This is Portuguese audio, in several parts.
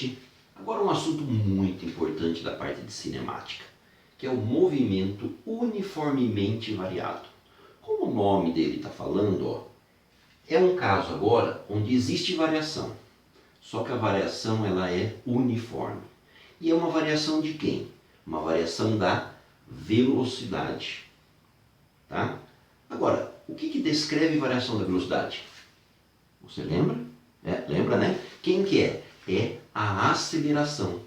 noite. Agora um assunto muito importante da parte de cinemática, que é o movimento uniformemente variado. Como o nome dele está falando, ó, é um caso agora onde existe variação, só que a variação ela é uniforme. E é uma variação de quem? Uma variação da velocidade. Tá? Agora, o que descreve variação da velocidade? Você lembra? Lembra, né? Quem que é? É a aceleração.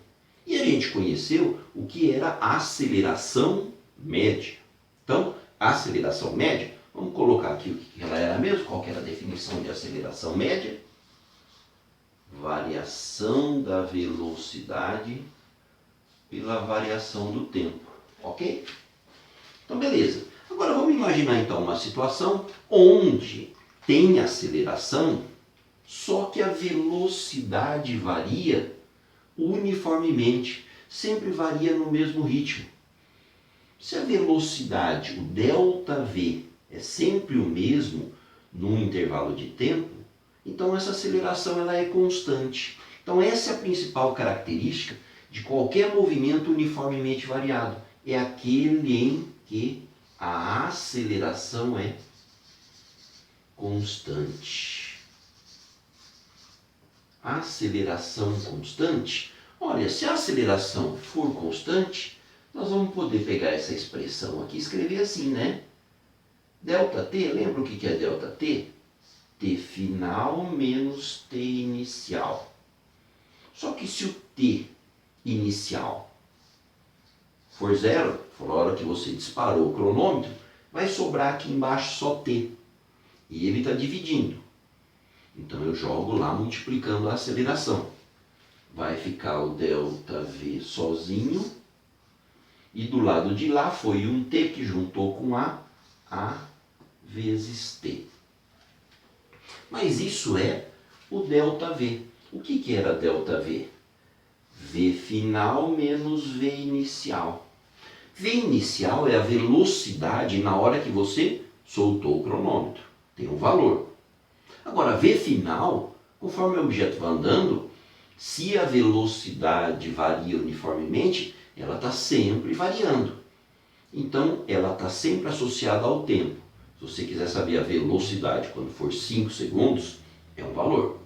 E a gente conheceu o que era a aceleração média. Então, a aceleração média, vamos colocar aqui o que ela era mesmo, qual que era a definição de aceleração média? Variação da velocidade pela variação do tempo, ok? Então, beleza. Agora vamos imaginar então uma situação onde tem aceleração, só que a velocidade varia uniformemente, sempre varia no mesmo ritmo. Se a velocidade, o ΔV, é sempre o mesmo num intervalo de tempo, então essa aceleração ela é constante. Então essa é a principal característica de qualquer movimento uniformemente variado. É aquele em que a aceleração é constante. Aceleração constante. Olha, se a aceleração for constante, nós vamos poder pegar essa expressão aqui e escrever assim, né? ΔT, lembra o que é ΔT? T final menos T inicial. Só que se o T inicial for zero, for a hora que você disparou o cronômetro, vai sobrar aqui embaixo só T. E ele está dividindo. Então eu jogo lá multiplicando a aceleração. Vai ficar o ΔV sozinho. E do lado de lá foi um T que juntou com A vezes T. Mas isso é o ΔV. O que era ΔV? V final menos V inicial. V inicial é a velocidade na hora que você soltou o cronômetro. Tem um valor. Agora, V final, conforme o objeto vai andando, se a velocidade varia uniformemente, ela está sempre variando. Então, ela está sempre associada ao tempo. Se você quiser saber a velocidade quando for 5 segundos, é um valor.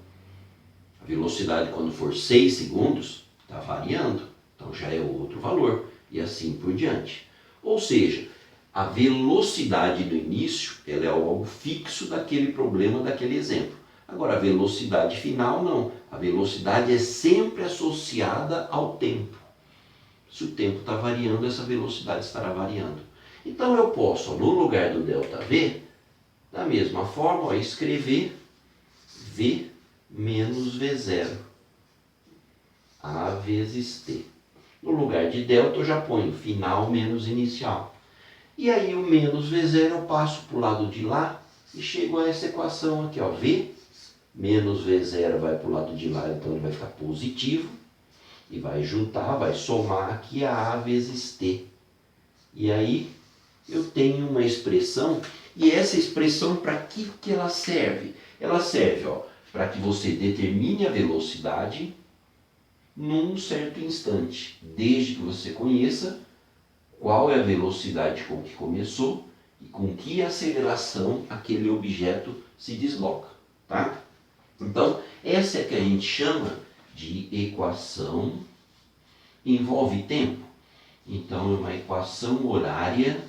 A velocidade quando for 6 segundos, está variando. Então, já é outro valor. E assim por diante. Ou seja, a velocidade do início ela é algo fixo daquele problema, daquele exemplo. Agora, a velocidade final, não. A velocidade é sempre associada ao tempo. Se o tempo está variando, essa velocidade estará variando. Então, eu posso, no lugar do ΔV, da mesma forma, escrever V menos V0. A vezes T. No lugar de delta, eu já ponho final menos inicial. E aí, o menos V0 eu passo para o lado de lá e chego a essa equação aqui, ó. V menos V0 vai para o lado de lá, então ele vai ficar positivo. E vai juntar, vai somar aqui a vezes T. E aí, eu tenho uma expressão. E essa expressão, para que ela serve? Ela serve para que você determine a velocidade num certo instante, desde que você conheça qual é a velocidade com que começou e com que aceleração aquele objeto se desloca, tá? Então, essa é que a gente chama de equação, envolve tempo. Então, é uma equação horária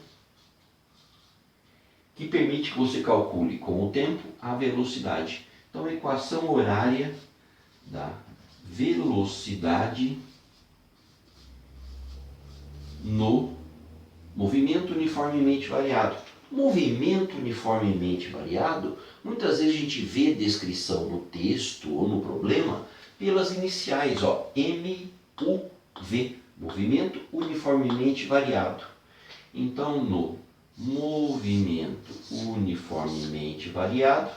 que permite que você calcule com o tempo a velocidade. Então, a equação horária da velocidade no movimento uniformemente variado. Movimento uniformemente variado, muitas vezes a gente vê descrição no texto ou no problema pelas iniciais, MUV, movimento uniformemente variado. Então, no movimento uniformemente variado,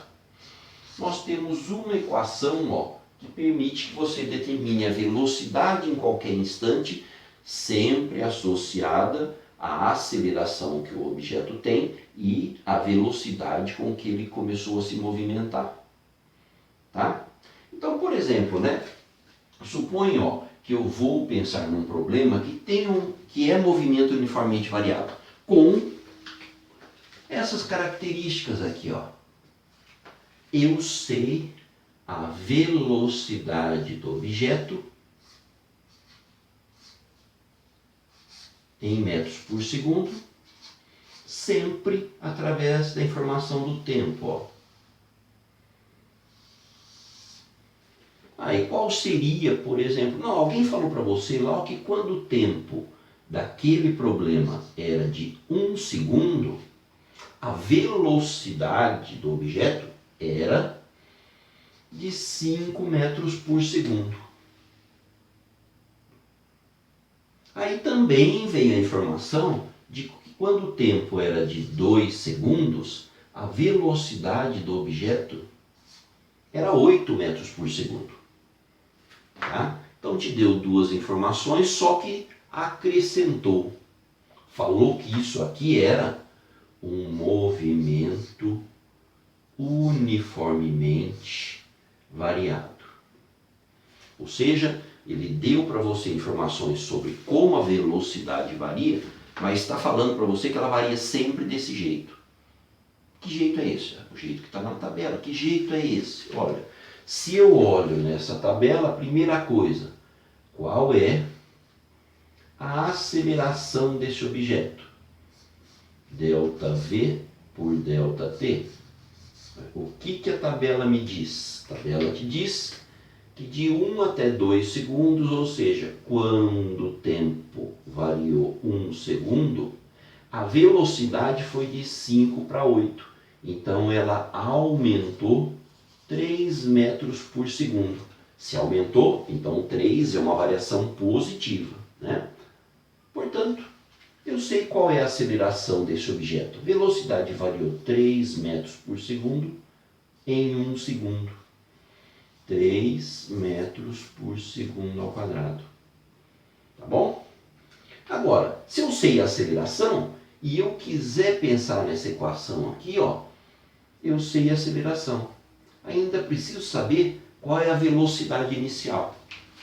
nós temos uma equação, que permite que você determine a velocidade em qualquer instante, sempre associada à aceleração que o objeto tem e à velocidade com que ele começou a se movimentar. Tá? Então, por exemplo, Suponha, ó, que eu vou pensar num problema que é movimento uniformemente variado, com essas características aqui, ó. Eu sei a velocidade do objeto em metros por segundo, sempre através da informação do tempo, ó. Aí qual seria, por exemplo, não, alguém falou para você lá que quando o tempo daquele problema era de 1 segundo, a velocidade do objeto era de 5 metros por segundo. Aí também veio a informação de que quando o tempo era de 2 segundos, a velocidade do objeto era 8 metros por segundo. Tá? Então te deu duas informações, só que acrescentou. Falou que isso aqui era um movimento uniformemente variado. Ou seja, ele deu para você informações sobre como a velocidade varia, mas está falando para você que ela varia sempre desse jeito. Que jeito é esse? O jeito que está na tabela. Que jeito é esse? Olha, se eu olho nessa tabela, a primeira coisa, qual é a aceleração desse objeto? ΔV por ΔT. O que a tabela me diz? A tabela te diz que de 1 até 2 segundos, ou seja, quando o tempo variou 1 segundo, a velocidade foi de 5 para 8. Então ela aumentou 3 metros por segundo. Se aumentou, então 3 é uma variação positiva, né? Portanto, eu sei qual é a aceleração desse objeto. Velocidade variou 3 metros por segundo em 1 segundo. 3 metros por segundo ao quadrado. Tá bom? Agora, se eu sei a aceleração e eu quiser pensar nessa equação aqui, ó, eu sei a aceleração. Ainda preciso saber qual é a velocidade inicial.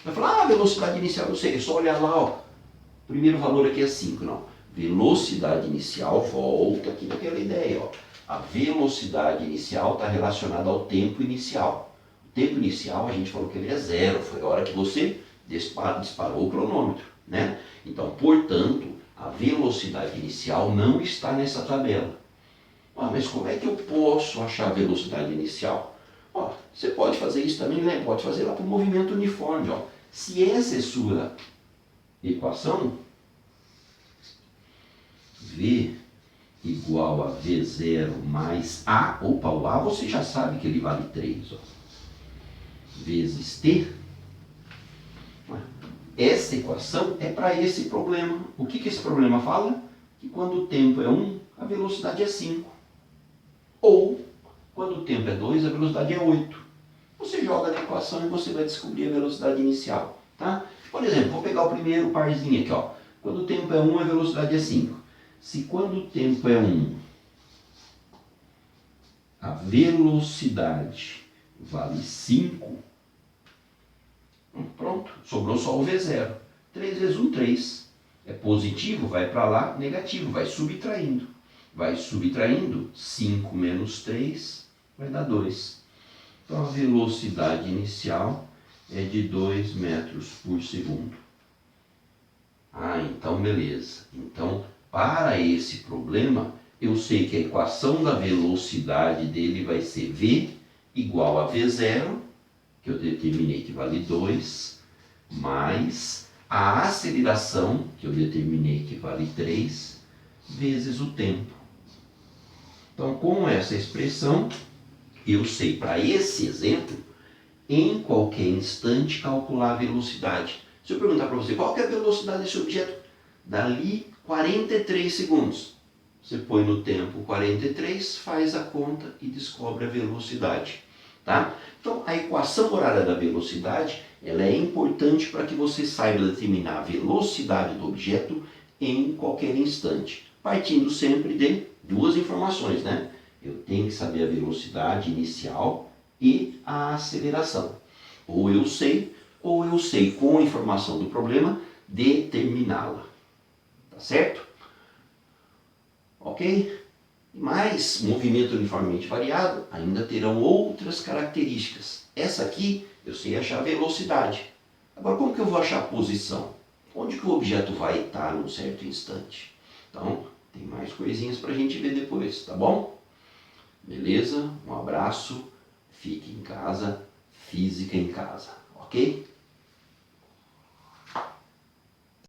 Vai falar, a velocidade inicial eu sei, é só olhar lá, ó. O primeiro valor aqui é 5, não. Velocidade inicial, volta aqui naquela ideia, ó. A velocidade inicial está relacionada ao tempo inicial. O tempo inicial a gente falou que ele é 0, foi a hora que você disparou o cronômetro, né? Então, portanto, a velocidade inicial não está nessa tabela. Ah, mas como é que eu posso achar a velocidade inicial? Ó, você pode fazer isso também, né? Pode fazer lá para o movimento uniforme. Ó. Se essa é sua equação, V igual a V0 mais A, opa, o A você já sabe que ele vale 3, ó, vezes T. Essa equação é para esse problema. O que esse problema fala? Que quando o tempo é 1, a velocidade é 5. Ou, quando o tempo é 2, a velocidade é 8. Você joga na equação e você vai descobrir a velocidade inicial. Tá? Por exemplo, vou pegar o primeiro parzinho aqui. Ó. Quando o tempo é 1, a velocidade é 5. Se quando o tempo é 1, a velocidade vale 5, pronto, sobrou só o V0. 3 vezes 1, 3. É positivo, vai para lá, negativo, vai subtraindo. Vai subtraindo, 5 menos 3 vai dar 2. Então a velocidade inicial é de 2 metros por segundo. Ah, então beleza. Então, para esse problema, eu sei que a equação da velocidade dele vai ser V igual a V0, que eu determinei que vale 2, mais a aceleração, que eu determinei que vale 3, vezes o tempo. Então, com essa expressão, eu sei para esse exemplo, em qualquer instante, calcular a velocidade. Se eu perguntar para você qual que é a velocidade desse objeto, dali 43 segundos. Você põe no tempo 43, faz a conta e descobre a velocidade. Tá? Então, a equação horária da velocidade ela é importante para que você saiba determinar a velocidade do objeto em qualquer instante, partindo sempre de duas informações, né? Eu tenho que saber a velocidade inicial e a aceleração. Ou eu sei ou eu sei, com a informação do problema, determiná-la. Tá certo? Ok? Mas movimento uniformemente variado ainda terão outras características. Essa aqui eu sei achar velocidade. Agora, como que eu vou achar a posição? Onde que o objeto vai estar num certo instante? Então, tem mais coisinhas para a gente ver depois, tá bom? Beleza? Um abraço, fique em casa, física em casa, ok?